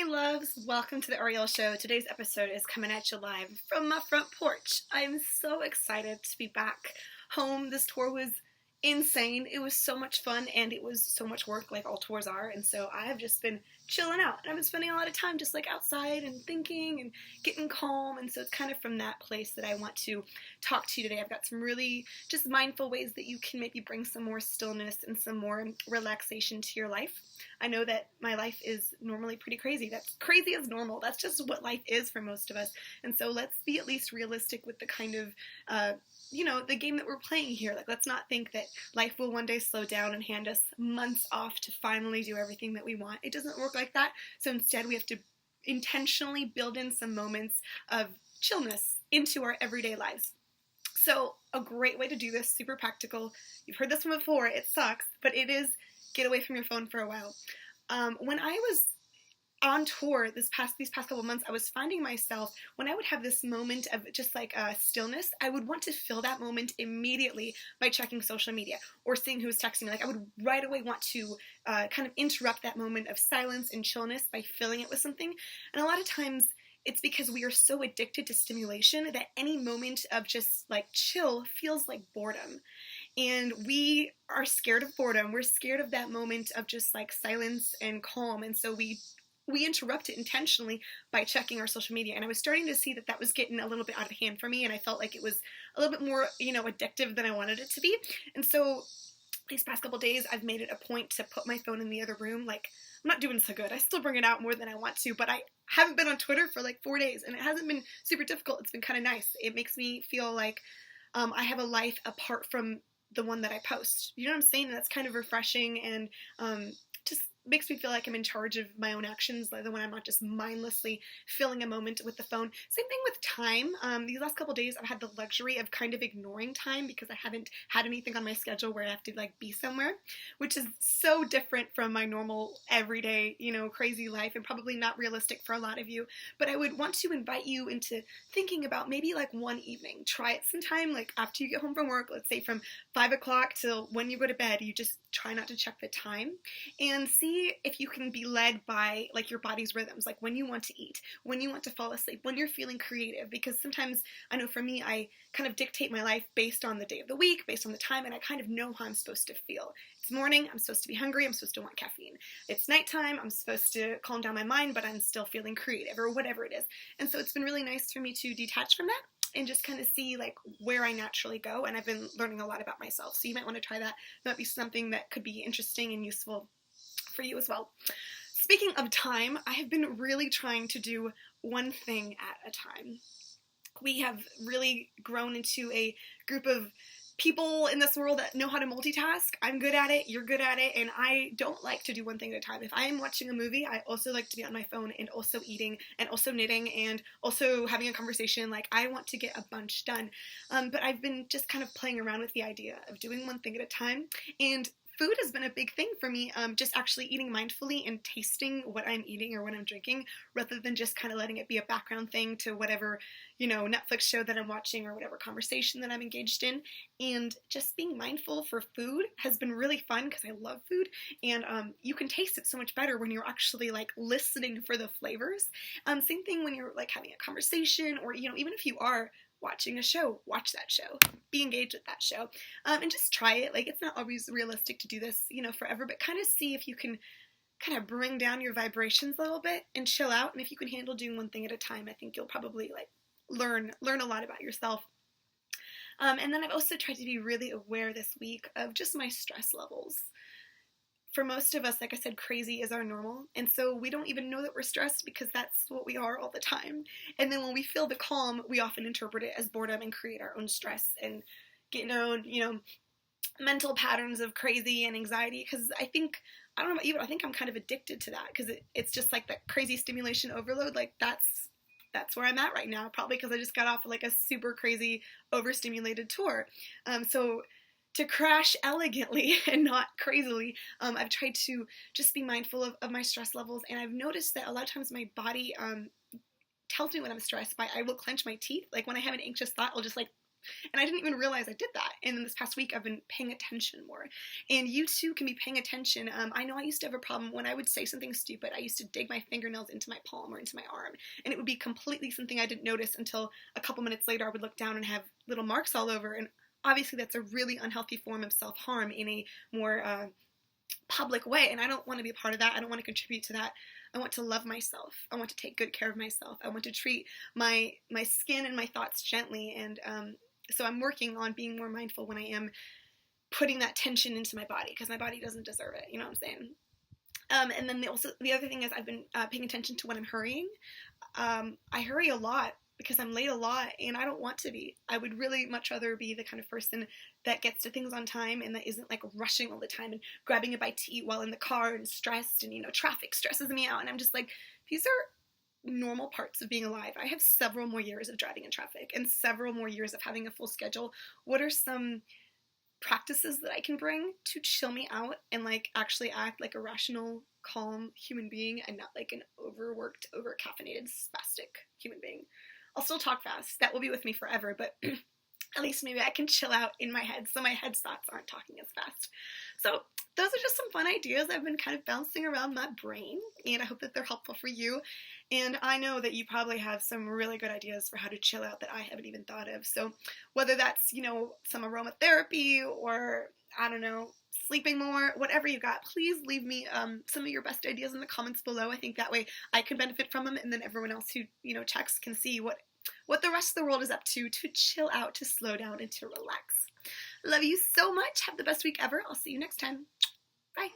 loves, welcome to the Ariel Show. Today's episode is coming at you live from my front porch. I'm so excited to be back home. This tour was insane. It was so much fun and it was so much work like all tours are, and so I have just been chilling out and I've been spending a lot of time just like outside and thinking and getting calm, and so it's kind of from that place that I want to talk to you today. I've got some really just mindful ways that you can maybe bring some more stillness and some more relaxation to your life. I know that my life is normally pretty crazy. That's crazy as normal. That's just what life is for most of us. And so let's be at least realistic with the kind of, the game that we're playing here. Like, let's not think that life will one day slow down and hand us months off to finally do everything that we want. It doesn't work like that. So instead, we have to intentionally build in some moments of chillness into our everyday lives. So a great way to do this, super practical. You've heard this one before. It sucks, but it is get away from your phone for a while. When I was on tour these past couple months, I was finding myself, when I would have this moment of just like stillness, I would want to fill that moment immediately by checking social media or seeing who was texting me. Like, I would right away want to kind of interrupt that moment of silence and chillness by filling it with something. And a lot of times it's because we are so addicted to stimulation that any moment of just like chill feels like boredom. And we are scared of boredom. We're scared of that moment of just like silence and calm. And so we interrupt it intentionally by checking our social media. And I was starting to see that that was getting a little bit out of hand for me. And I felt like it was a little bit more, addictive than I wanted it to be. And so these past couple days, I've made it a point to put my phone in the other room. Like, I'm not doing so good. I still bring it out more than I want to, but I haven't been on Twitter for like 4 days and it hasn't been super difficult. It's been kind of nice. It makes me feel like I have a life apart from the one that I post. You know what I'm saying? That's kind of refreshing and just makes me feel like I'm in charge of my own actions, like the when I'm not just mindlessly filling a moment with the phone. Same thing with time. These last couple days I've had the luxury of kind of ignoring time because I haven't had anything on my schedule where I have to like be somewhere, which is so different from my normal everyday, crazy life, and probably not realistic for a lot of you. But I would want to invite you into thinking about maybe like one evening. Try it sometime, like after you get home from work, let's say from 5 o'clock till when you go to bed, you just try not to check the time and see if you can be led by like your body's rhythms, like when you want to eat, when you want to fall asleep, when you're feeling creative. Because sometimes, I know for me, I kind of dictate my life based on the day of the week, based on the time, and I kind of know how I'm supposed to feel. It's morning, I'm supposed to be hungry, I'm supposed to want caffeine. It's nighttime, I'm supposed to calm down my mind, but I'm still feeling creative, or whatever it is. And so it's been really nice for me to detach from that and just kind of see like where I naturally go. And I've been learning a lot about myself. So you might want to try that. That might be something that could be interesting and useful for you as well. Speaking of time, I have been really trying to do one thing at a time. We have really grown into a group of people in this world that know how to multitask. I'm good at it, you're good at it, and I don't like to do one thing at a time. If I am watching a movie, I also like to be on my phone and also eating and also knitting and also having a conversation. Like, I want to get a bunch done. But I've been just kind of playing around with the idea of doing one thing at a time, and food has been a big thing for me, just actually eating mindfully and tasting what I'm eating or what I'm drinking, rather than just kind of letting it be a background thing to whatever, Netflix show that I'm watching or whatever conversation that I'm engaged in. And just being mindful for food has been really fun because I love food, and you can taste it so much better when you're actually like listening for the flavors. Same thing when you're like having a conversation, or even if you are watching a show, watch that show, be engaged with that show, and just try it. Like, it's not always realistic to do this, forever, but kind of see if you can kind of bring down your vibrations a little bit and chill out. And if you can handle doing one thing at a time, I think you'll probably like learn a lot about yourself. And then I've also tried to be really aware this week of just my stress levels. For most of us, like I said, crazy is our normal, and so we don't even know that we're stressed because that's what we are all the time. And then when we feel the calm, we often interpret it as boredom and create our own stress and get in our own, mental patterns of crazy and anxiety. Because I think I'm kind of addicted to that, because it's just like that crazy stimulation overload. Like, that's where I'm at right now, probably because I just got off like a super crazy overstimulated tour. So to crash elegantly and not crazily, I've tried to just be mindful of my stress levels, and I've noticed that a lot of times my body tells me when I'm stressed by I will clench my teeth. Like, when I have an anxious thought, I'll just like And I didn't even realize I did that. And then this past week, I've been paying attention more. And you too can be paying attention. I know I used to have a problem when I would say something stupid. I used to dig my fingernails into my palm or into my arm. And it would be completely something I didn't notice until a couple minutes later I would look down and have little marks all over. And obviously that's a really unhealthy form of self-harm in a more public way, and I don't want to be a part of that. I don't want to contribute to that. I want to love myself. I want to take good care of myself. I want to treat my skin and my thoughts gently, and so I'm working on being more mindful when I am putting that tension into my body, because my body doesn't deserve it, you know what I'm saying? And then the other thing is I've been paying attention to when I'm hurrying. I hurry a lot because I'm late a lot, and I don't want to be. I would really much rather be the kind of person that gets to things on time and that isn't like rushing all the time and grabbing a bite to eat while in the car and stressed, and traffic stresses me out, and I'm just like, these are normal parts of being alive. I have several more years of driving in traffic and several more years of having a full schedule. What are some practices that I can bring to chill me out and like actually act like a rational, calm human being and not like an overworked, over-caffeinated, spastic human being? I'll still talk fast. That will be with me forever, but at least maybe I can chill out in my head so my head thoughts aren't talking as fast. So those are just some fun ideas I've been kind of bouncing around my brain, and I hope that they're helpful for you. And I know that you probably have some really good ideas for how to chill out that I haven't even thought of. So whether that's, some aromatherapy or, I don't know, sleeping more, whatever you got, please leave me some of your best ideas in the comments below. I think that way I can benefit from them, and then everyone else who, checks can see what the rest of the world is up to chill out, to slow down, and to relax. Love you so much. Have the best week ever. I'll see you next time. Bye.